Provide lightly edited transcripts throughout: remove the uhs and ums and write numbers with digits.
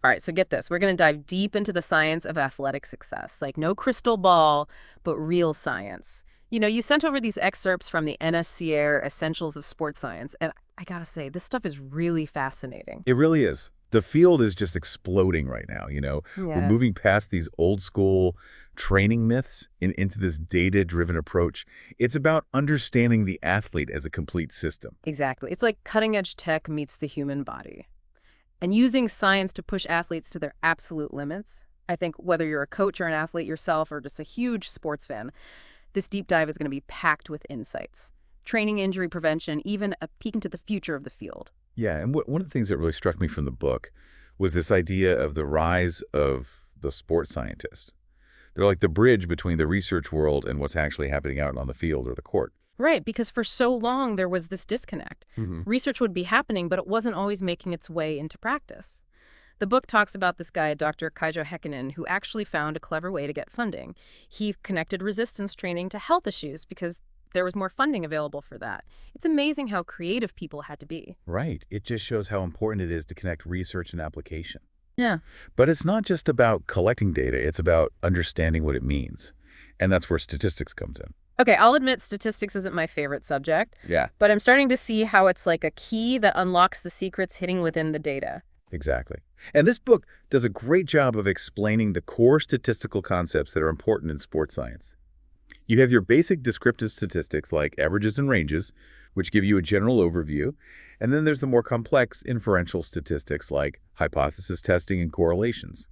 All right, so get this. We're going to dive deep into the science of athletic success. Like no crystal ball, but real science. You sent over these excerpts from the NSCA Essentials of Sports Science, and I gotta say, this stuff is really fascinating. It really is. The field is just exploding right now. We're Yeah. moving past these old school training myths into this data-driven approach. It's about understanding the athlete as a complete system. Exactly. It's like cutting edge tech meets the human body. And using science to push athletes to their absolute limits. I think whether you're a coach or an athlete yourself or just a huge sports fan, this deep dive is going to be packed with insights. Training, injury prevention, even a peek into the future of the field. Yeah, and one of the things that really struck me from the book was this idea of the rise of the sports scientist. They're like the bridge between the research world and what's actually happening out on the field or the court. Right, because for so long there was this disconnect. Hmm. Research would be happening, but it wasn't always making its way into practice. The book talks about this guy, Dr. Kaijo Heikkinen, who actually found a clever way to get funding. He connected resistance training to health issues because there was more funding available for that. It's amazing how creative people had to be. Right. It just shows how important it is to connect research and application. Yeah. But it's not just about collecting data, it's about understanding what it means. And that's where statistics comes in. Okay, I'll admit statistics isn't my favorite subject, Yeah, but I'm starting to see how it's like a key that unlocks the secrets hidden within the data. exactly. And this book does a great job of explaining the core statistical concepts that are important in sports science. You have your basic descriptive statistics like averages and ranges, which give you a general overview. And then there's the more complex inferential statistics like hypothesis testing and correlations.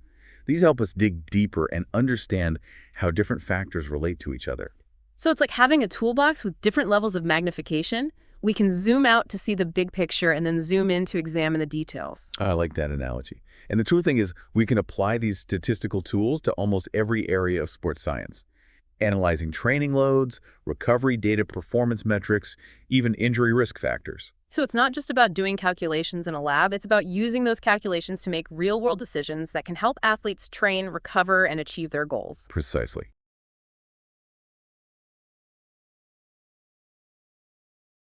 These help us dig deeper and understand how different factors relate to each other. So it's like having a toolbox with different levels of magnification. We can zoom out to see the big picture and then zoom in to examine the details. I like that analogy. And the true thing is we can apply these statistical tools to almost every area of sports science. Analyzing training loads, recovery data performance metrics, even injury risk factors. So it's not just about doing calculations in a lab, it's about using those calculations to make real-world decisions that can help athletes train, recover, and achieve their goals. Precisely.